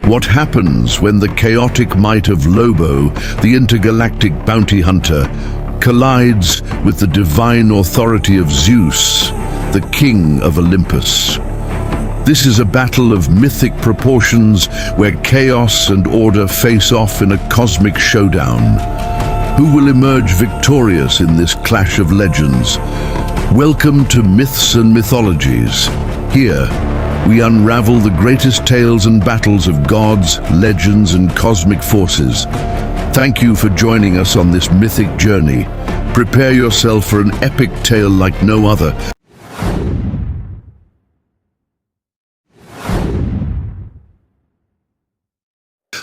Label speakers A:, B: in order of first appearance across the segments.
A: What happens when the chaotic might of Lobo, the intergalactic bounty hunter, collides with the divine authority of Zeus, the king of Olympus? This is a battle of mythic proportions where chaos and order face off in a cosmic showdown. Who will emerge victorious in this clash of legends? Welcome to Myths and Mythologies. Here, we unravel the greatest tales and battles of gods, legends, and cosmic forces. Thank you for joining us on this mythic journey. Prepare yourself for an epic tale like no other.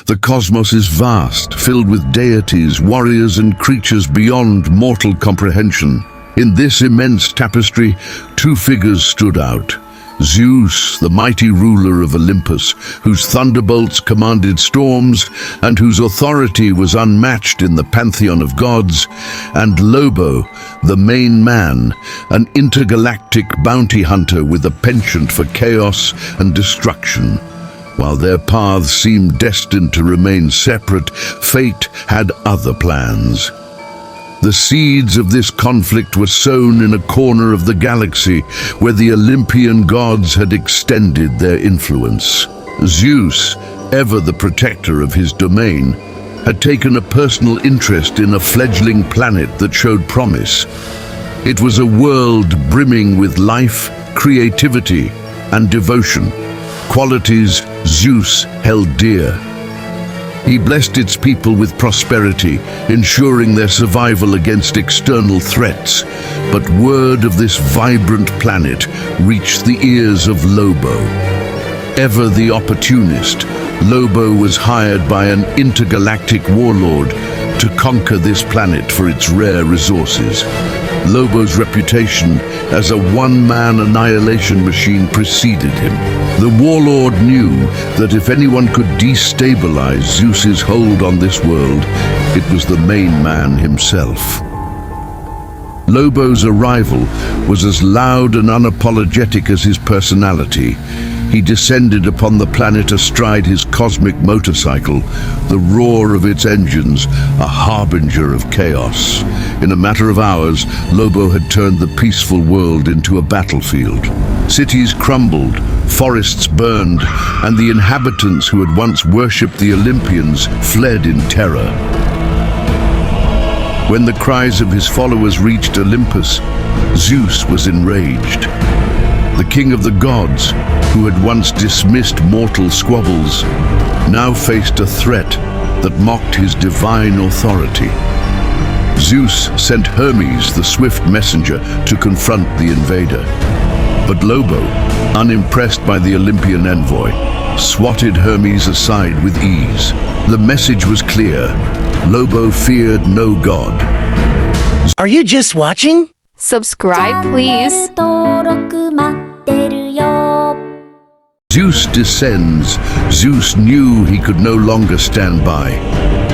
A: The cosmos is vast, filled with deities, warriors, and creatures beyond mortal comprehension. In this immense tapestry, two figures stood out. Zeus, the mighty ruler of Olympus, whose thunderbolts commanded storms and whose authority was unmatched in the pantheon of gods, and Lobo, the main man, an intergalactic bounty hunter with a penchant for chaos and destruction. While their paths seemed destined to remain separate, fate had other plans. The seeds of this conflict were sown in a corner of the galaxy where the Olympian gods had extended their influence. Zeus, ever the protector of his domain, had taken a personal interest in a fledgling planet that showed promise. It was a world brimming with life, creativity, and devotion, qualities Zeus held dear. He blessed its people with prosperity, ensuring their survival against external threats. But word of this vibrant planet reached the ears of Lobo. Ever the opportunist, Lobo was hired by an intergalactic warlord to conquer this planet for its rare resources. Lobo's reputation as a one-man annihilation machine preceded him. The warlord knew that if anyone could destabilize Zeus's hold on this world, it was the main man himself. Lobo's arrival was as loud and unapologetic as his personality. He descended upon the planet astride his cosmic motorcycle, the roar of its engines a harbinger of chaos. In a matter of hours, Lobo had turned the peaceful world into a battlefield. Cities crumbled, forests burned, and the inhabitants who had once worshipped the Olympians fled in terror. When the cries of his followers reached Olympus, Zeus was enraged. The king of the gods, who had once dismissed mortal squabbles, now faced a threat that mocked his divine authority. Zeus sent Hermes, the swift messenger, to confront the invader. But Lobo, unimpressed by the Olympian envoy, swatted Hermes aside with ease. The message was clear. Lobo feared no god.
B: Are you just watching?
C: Subscribe, please.
A: Zeus descends. Zeus knew he could no longer stand by.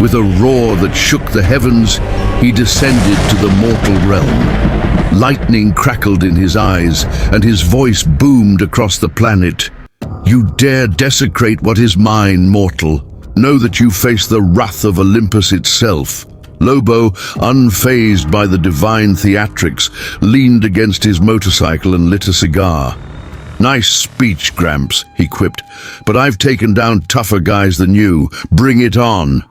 A: With a roar that shook the heavens, he descended to the mortal realm. Lightning crackled in his eyes, and his voice boomed across the planet. You dare desecrate what is mine, mortal. Know that you face the wrath of Olympus itself. Lobo, unfazed by the divine theatrics, leaned against his motorcycle and lit a cigar. Nice speech, Gramps, he quipped, but I've taken down tougher guys than you. Bring it on.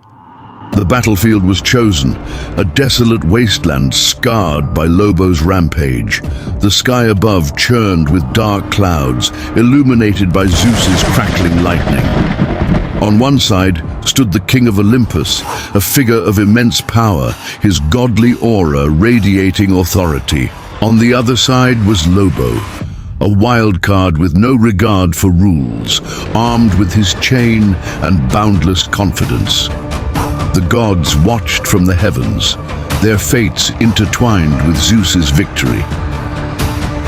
A: The battlefield was chosen, a desolate wasteland scarred by Lobo's rampage. The sky above churned with dark clouds, illuminated by Zeus's crackling lightning. On one side stood the king of Olympus, a figure of immense power, his godly aura radiating authority. On the other side was Lobo, a wild card with no regard for rules, armed with his chain and boundless confidence. The gods watched from the heavens, their fates intertwined with Zeus's victory.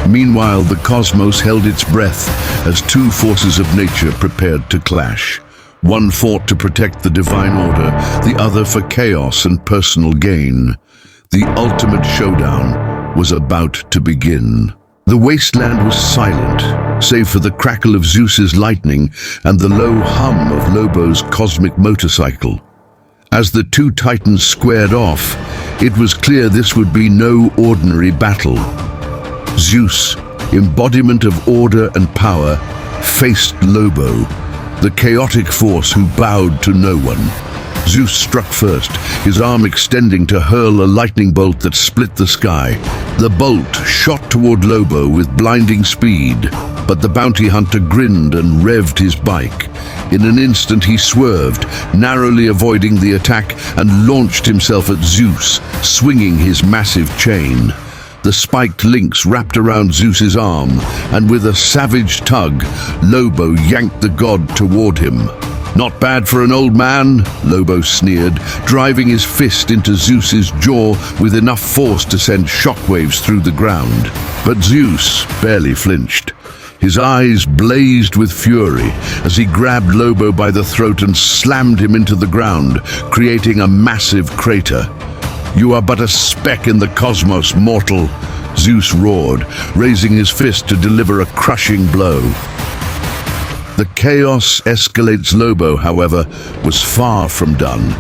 A: Meanwhile, the cosmos held its breath as two forces of nature prepared to clash. One fought to protect the divine order, the other for chaos and personal gain. The ultimate showdown was about to begin. The wasteland was silent, save for the crackle of Zeus's lightning and the low hum of Lobo's cosmic motorcycle. As the two titans squared off, it was clear this would be no ordinary battle. Zeus, embodiment of order and power, faced Lobo, the chaotic force who bowed to no one. Zeus struck first, his arm extending to hurl a lightning bolt that split the sky. The bolt shot toward Lobo with blinding speed, but the bounty hunter grinned and revved his bike. In an instant he swerved, narrowly avoiding the attack, and launched himself at Zeus, swinging his massive chain. The spiked links wrapped around Zeus's arm, and with a savage tug, Lobo yanked the god toward him. "Not bad for an old man," Lobo sneered, driving his fist into Zeus's jaw with enough force to send shockwaves through the ground. But Zeus barely flinched. His eyes blazed with fury as he grabbed Lobo by the throat and slammed him into the ground, creating a massive crater. "You are but a speck in the cosmos, mortal," Zeus roared, raising his fist to deliver a crushing blow. The chaos escalates Lobo, however, was far from done.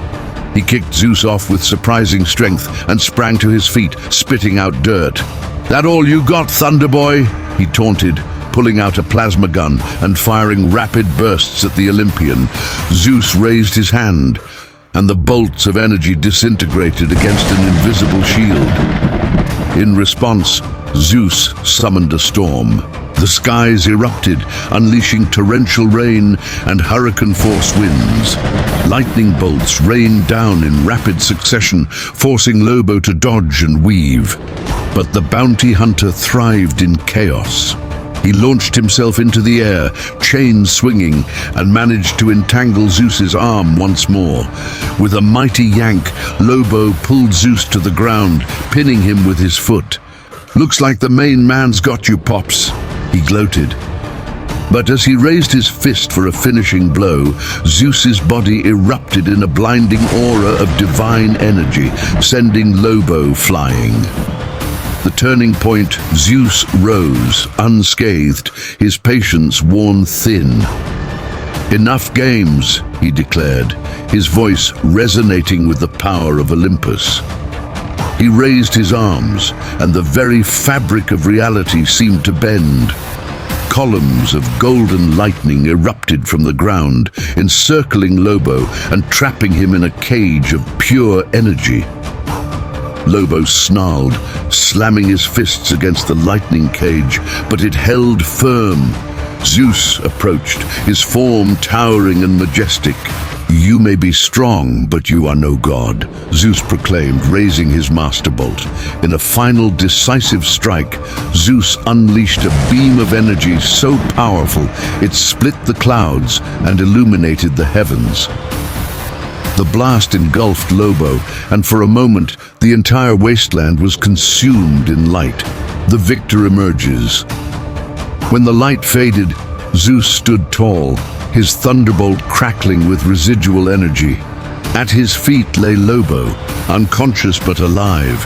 A: He kicked Zeus off with surprising strength and sprang to his feet, spitting out dirt. "That all you got, Thunderboy?" he taunted, pulling out a plasma gun and firing rapid bursts at the Olympian. Zeus raised his hand, and the bolts of energy disintegrated against an invisible shield. In response, Zeus summoned a storm. The skies erupted, unleashing torrential rain and hurricane-force winds. Lightning bolts rained down in rapid succession, forcing Lobo to dodge and weave. But the bounty hunter thrived in chaos. He launched himself into the air, chain swinging, and managed to entangle Zeus's arm once more. With a mighty yank, Lobo pulled Zeus to the ground, pinning him with his foot. "Looks like the main man's got you, Pops," he gloated. But as he raised his fist for a finishing blow, Zeus's body erupted in a blinding aura of divine energy, sending Lobo flying. The turning point, Zeus rose, unscathed, his patience worn thin. "Enough games," he declared, his voice resonating with the power of Olympus. He raised his arms, and the very fabric of reality seemed to bend. Columns of golden lightning erupted from the ground, encircling Lobo and trapping him in a cage of pure energy. Lobo snarled, slamming his fists against the lightning cage, but it held firm. Zeus approached, his form towering and majestic. "You may be strong, but you are no god," Zeus proclaimed, raising his master bolt. In a final decisive strike, Zeus unleashed a beam of energy so powerful it split the clouds and illuminated the heavens. The blast engulfed Lobo, and for a moment, the entire wasteland was consumed in light. The victor emerges. When the light faded, Zeus stood tall, his thunderbolt crackling with residual energy. At his feet lay Lobo, unconscious but alive,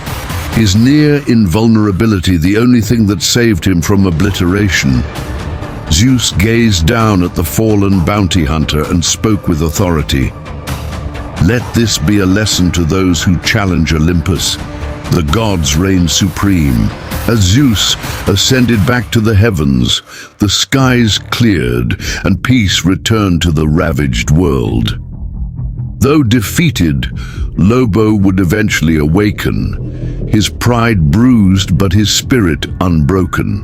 A: his near invulnerability the only thing that saved him from obliteration. Zeus gazed down at the fallen bounty hunter and spoke with authority. "Let this be a lesson to those who challenge Olympus. The gods reign supreme." As Zeus ascended back to the heavens, the skies cleared and peace returned to the ravaged world. Though defeated, Lobo would eventually awaken, his pride bruised but his spirit unbroken.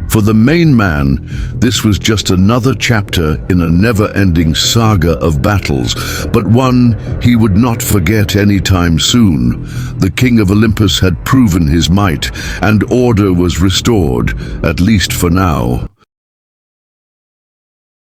A: For the main man, this was just another chapter in a never-ending saga of battles, but one he would not forget anytime soon. The king of Olympus had proven his might, and order was restored, at least for now.